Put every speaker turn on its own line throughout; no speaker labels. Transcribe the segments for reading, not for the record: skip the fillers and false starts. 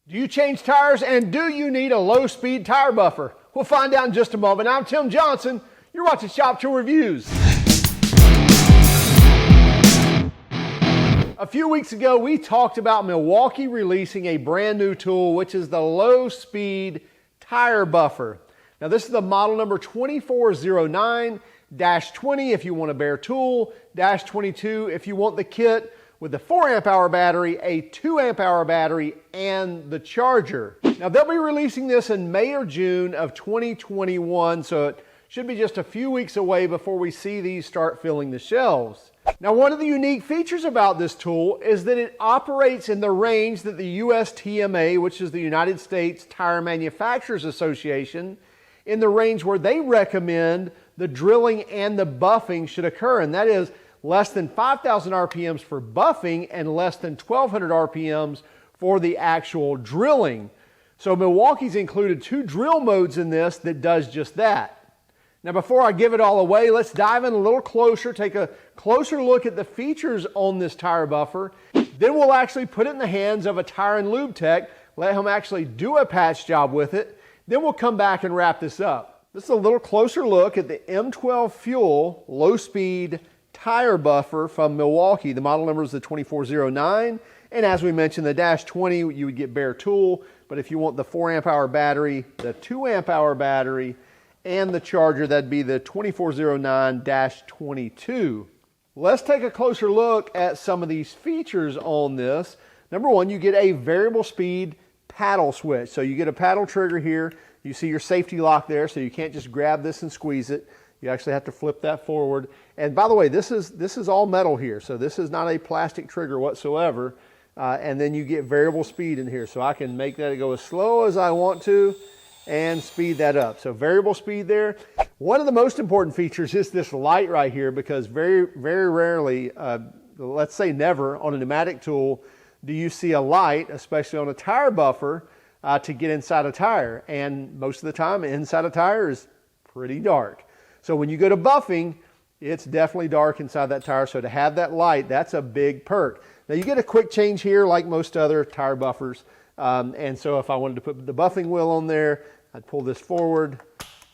Do you change tires, and do you need a low-speed tire buffer? We'll find out in just a moment. I'm Tim Johnson. You're watching Shop Tool Reviews. A few weeks ago, we talked about Milwaukee releasing a brand new tool, which is the low-speed tire buffer. Now, this is the model number 2409-20 if you want a bare tool, -22 if you want the kit with the 4 amp hour battery, a 2 amp hour battery, and the charger. Now, they'll be releasing this in May or June of 2021, so it should be just a few weeks away before we see these start filling the shelves. Now, one of the unique features about this tool is that it operates in the range that the USTMA, which is the United States Tire Manufacturers Association, in the range where they recommend the drilling and the buffing should occur, and that is less than 5,000 RPMs for buffing and less than 1,200 RPMs for the actual drilling. So Milwaukee's included 2 drill modes in this that does just that. Now, before I give it all away, let's dive in a little closer, take a closer look at the features on this tire buffer. Then we'll actually put it in the hands of a tire and lube tech, let him actually do a patch job with it. Then we'll come back and wrap this up. This is a little closer look at the M12 FUEL low-speed tire buffer from Milwaukee. The model number is the 2409, and as we mentioned, the -20 you would get bare tool, but if you want the 4 amp hour battery, the 2 amp hour battery, and the charger, that'd be the 2409-22. Let's take a closer look at some of these features on this. Number one, you get a variable speed paddle switch. So you get a paddle trigger here. You see your safety lock there, so you can't just grab this and squeeze it. You actually have to flip that forward. And by the way, this is all metal here, so this is not a plastic trigger whatsoever. And then you get variable speed in here, so I can make that go as slow as I want to and speed that up. So variable speed there. One of the most important features is this light right here, because very, very rarely, let's say never, on a pneumatic tool do you see a light, especially on a tire buffer, to get inside a tire. And most of the time, inside a tire is pretty dark. So when you go to buffing, it's definitely dark inside that tire. So to have that light, that's a big perk. Now you get a quick change here like most other tire buffers. And so if I wanted to put the buffing wheel on there, I'd pull this forward,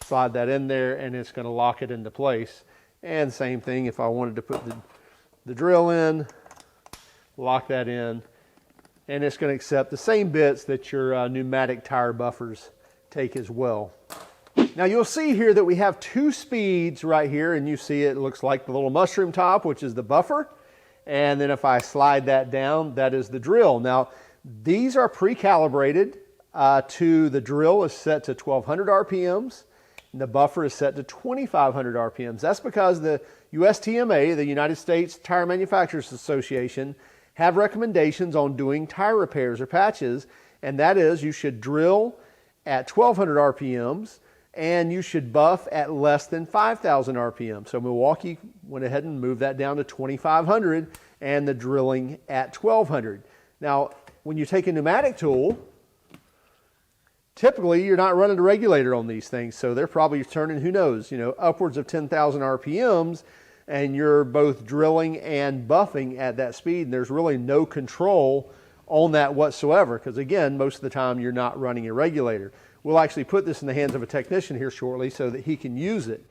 slide that in there, and it's going to lock it into place. And same thing if I wanted to put the drill in, lock that in, and it's going to accept the same bits that your pneumatic tire buffers take as well. Now you'll see here that we have 2 speeds right here, and you see it looks like the little mushroom top, which is the buffer. And then if I slide that down, that is the drill. Now these are pre-calibrated to the drill is set to 1,200 RPMs, and the buffer is set to 2,500 RPMs. That's because the USTMA, the United States Tire Manufacturers Association, have recommendations on doing tire repairs or patches, and that is you should drill at 1,200 RPMs, and you should buff at less than 5,000 RPM. So Milwaukee went ahead and moved that down to 2,500 and the drilling at 1,200. Now, when you take a pneumatic tool, typically you're not running a regulator on these things, so they're probably turning, who knows, upwards of 10,000 RPMs, and you're both drilling and buffing at that speed, and there's really no control on that whatsoever, because again, most of the time you're not running a regulator. We'll actually put this in the hands of a technician here shortly so that he can use it.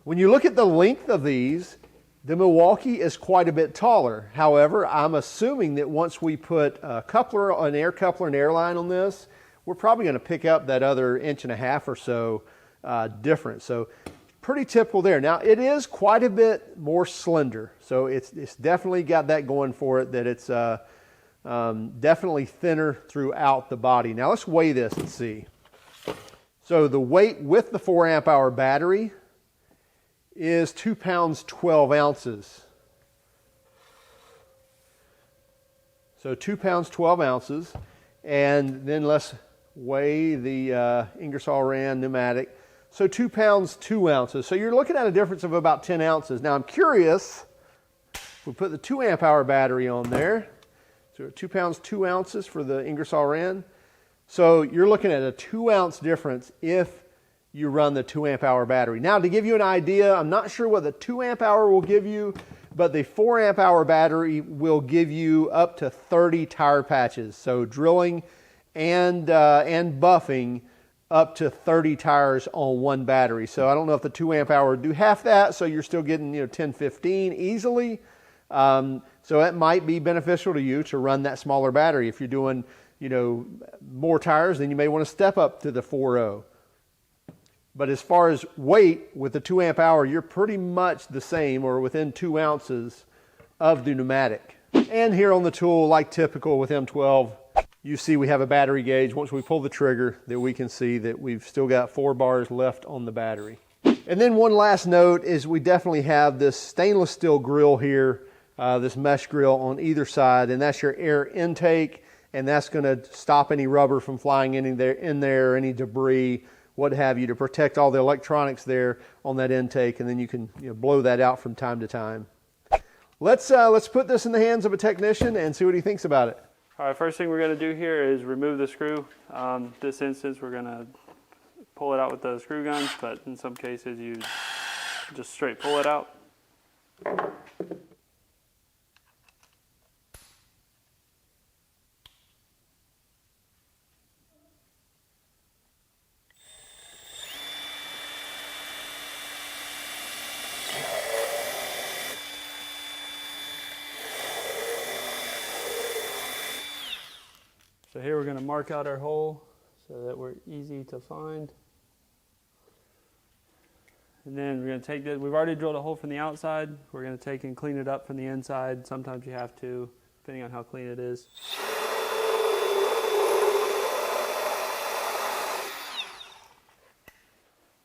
When you look at the length of these, the Milwaukee is quite a bit taller. However, I'm assuming that once we put a coupler, an air coupler and air line on this, we're probably going to pick up that other 1.5 inches or so difference. So pretty typical there. Now it is quite a bit more slender, so it's definitely got that going for it, that it's definitely thinner throughout the body. Now let's weigh this and see. So the weight with the 4 amp hour battery is 2 pounds 12 ounces. So 2 pounds 12 ounces, and then let's weigh the Ingersoll Rand pneumatic. So 2 pounds 2 ounces. So you're looking at a difference of about 10 ounces. Now I'm curious, we'll put the 2 amp hour battery on there. So 2 pounds 2 ounces for the Ingersoll Rand. So you're looking at a 2 ounce difference if you run the 2 amp hour battery. Now to give you an idea, I'm not sure what the 2 amp hour will give you, but the 4 amp hour battery will give you up to 30 tire patches. So drilling and buffing up to 30 tires on one battery. So I don't know if the 2 amp hour would do half that, so you're still getting 10, 15 easily. So it might be beneficial to you to run that smaller battery. If you're doing more tires, then you may want to step up to the 4.0. But as far as weight, with the 2 amp hour, you're pretty much the same or within 2 ounces of the pneumatic. And here on the tool, like typical with M12, you see we have a battery gauge. Once we pull the trigger, that we can see that we've still got 4 bars left on the battery. And then one last note is we definitely have this stainless steel grill here, this mesh grill on either side, and that's your air intake, and that's going to stop any rubber from flying in there, any debris, what have you, to protect all the electronics there on that intake, and then you can blow that out from time to time. Let's put this in the hands of a technician and see what he thinks about it.
All right, first thing we're going to do here is remove the screw. This instance, we're going to pull it out with the screw guns, but in some cases you just straight pull it out. So here we're going to mark out our hole so that we're easy to find. And then we're going to take this, we've already drilled a hole from the outside. We're going to take and clean it up from the inside. Sometimes you have to, depending on how clean it is.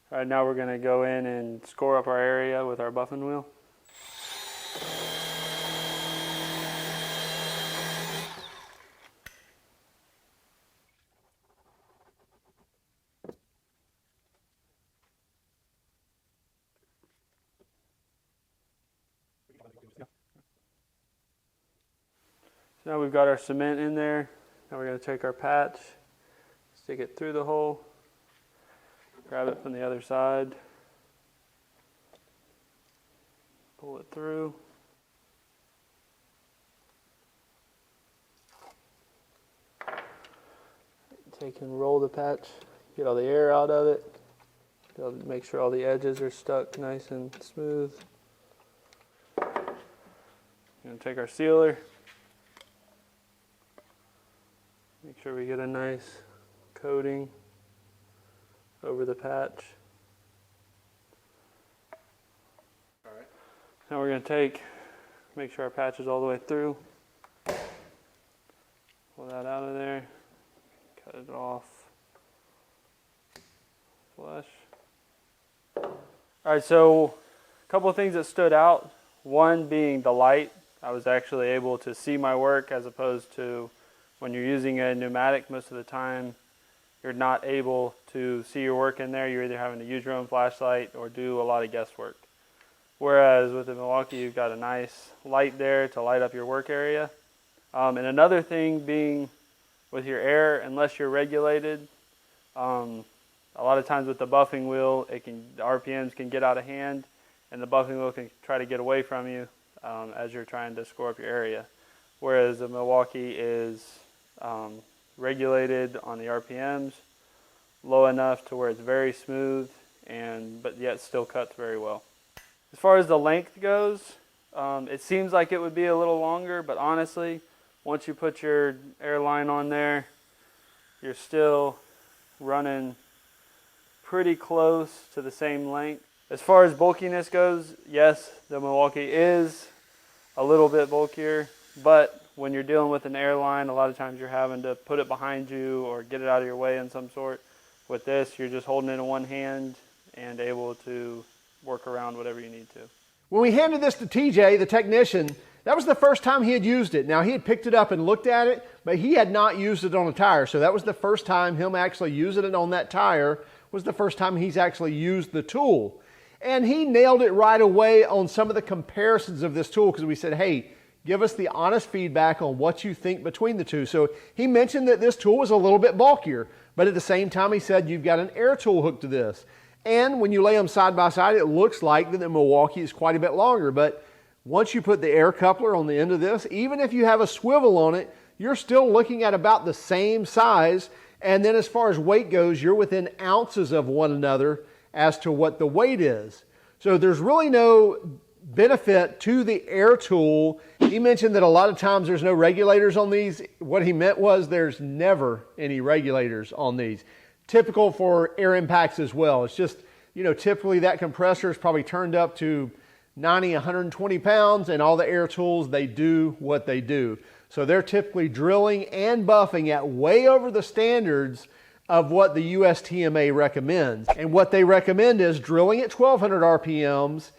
All right, now we're going to go in and score up our area with our buffing wheel. So now we've got our cement in there. Now we're going to take our patch, stick it through the hole, grab it from the other side, pull it through. Take and roll the patch, get all the air out of it, make sure all the edges are stuck nice and smooth. We're going to take our sealer, make sure we get a nice coating over the patch. All right. Now we're going to make sure our patch is all the way through. Pull that out of there, cut it off flush. All right, so a couple of things that stood out. One being the light. I was actually able to see my work, as opposed to when you're using a pneumatic, most of the time you're not able to see your work in there. You're either having to use your own flashlight or do a lot of guesswork. Whereas with the Milwaukee, you've got a nice light there to light up your work area. And another thing being with your air, unless you're regulated, a lot of times with the buffing wheel, the RPMs can get out of hand, and the buffing wheel can try to get away from you as you're trying to score up your area. Whereas the Milwaukee is regulated on the RPMs, low enough to where it's very smooth, but yet still cuts very well. As far as the length goes, it seems like it would be a little longer, but honestly, once you put your air line on there, you're still running pretty close to the same length. As far as bulkiness goes, yes, the Milwaukee is a little bit bulkier, but when you're dealing with an airline, a lot of times you're having to put it behind you or get it out of your way in some sort. With this, you're just holding it in one hand and able to work around whatever you need to.
When we handed this to TJ, the technician, that was the first time he had used it. Now, he had picked it up and looked at it, but he had not used it on a tire. So that was the first time him actually using it on that tire, was the first time he's actually used the tool. And he nailed it right away on some of the comparisons of this tool, because we said, hey, give us the honest feedback on what you think between the two. So he mentioned that this tool was a little bit bulkier, but at the same time he said you've got an air tool hooked to this. And when you lay them side by side, it looks like that the Milwaukee is quite a bit longer. But once you put the air coupler on the end of this, even if you have a swivel on it, you're still looking at about the same size. And then as far as weight goes, you're within ounces of one another as to what the weight is. So there's really no benefit to the air tool. He mentioned that a lot of times there's no regulators on these. What he meant was there's never any regulators on these. Typical for air impacts as well. It's just, you know, typically that compressor is probably turned up to 90, 120 pounds, and all the air tools, they do what they do. So they're typically drilling and buffing at way over the standards of what the USTMA recommends. And what they recommend is drilling at 1200 RPMs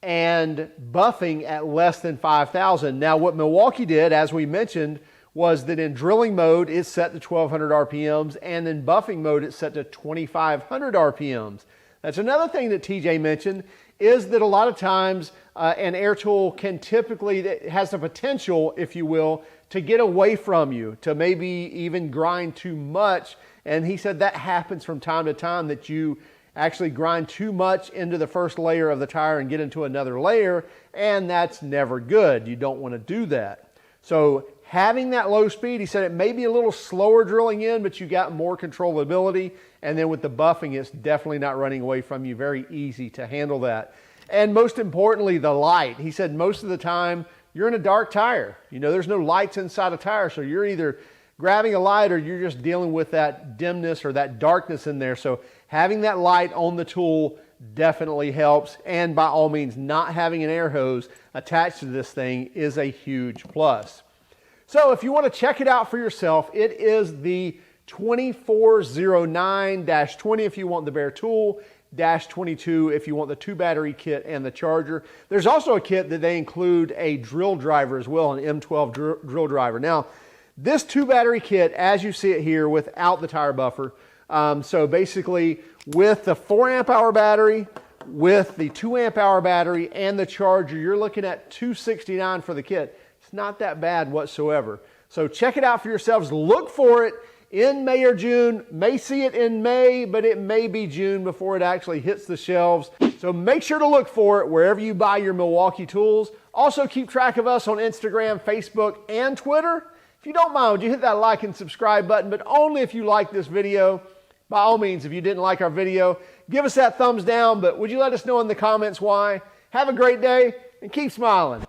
and buffing at less than 5,000. Now what Milwaukee did, as we mentioned, was that in drilling mode it's set to 1200 RPMs, and in buffing mode it's set to 2500 RPMs. That's another thing that TJ mentioned, is that a lot of times an air tool can typically, it has the potential, if you will, to get away from you, to maybe even grind too much. And he said that happens from time to time, that you actually grind too much into the first layer of the tire and get into another layer, and that's never good. You don't want to do that. So having that low speed, he said it may be a little slower drilling in, but you got more controllability. And then with the buffing, it's definitely not running away from you. Very easy to handle that. And most importantly, the light. He said most of the time you're in a dark tire. You know, there's no lights inside a tire, so you're either grabbing a light or you're just dealing with that dimness or that darkness in there. So having that light on the tool definitely helps. And by all means, not having an air hose attached to this thing is a huge plus. So if you want to check it out for yourself, it is the 2409-20 if you want the bare tool, -22 if you want the 2-battery kit and the charger. There's also a kit that they include a drill driver as well, an M12 drill driver. Now, this 2-battery kit, as you see it here, without the tire buffer. So basically, with the 4-amp-hour battery, with the 2-amp-hour battery, and the charger, you're looking at $269 for the kit. It's not that bad whatsoever. So check it out for yourselves. Look for it in May or June. May see it in May, but it may be June before it actually hits the shelves. So make sure to look for it wherever you buy your Milwaukee tools. Also keep track of us on Instagram, Facebook, and Twitter. If you don't mind, would you hit that like and subscribe button, but only if you like this video. By all means, if you didn't like our video, give us that thumbs down, but would you let us know in the comments why? Have a great day and keep smiling.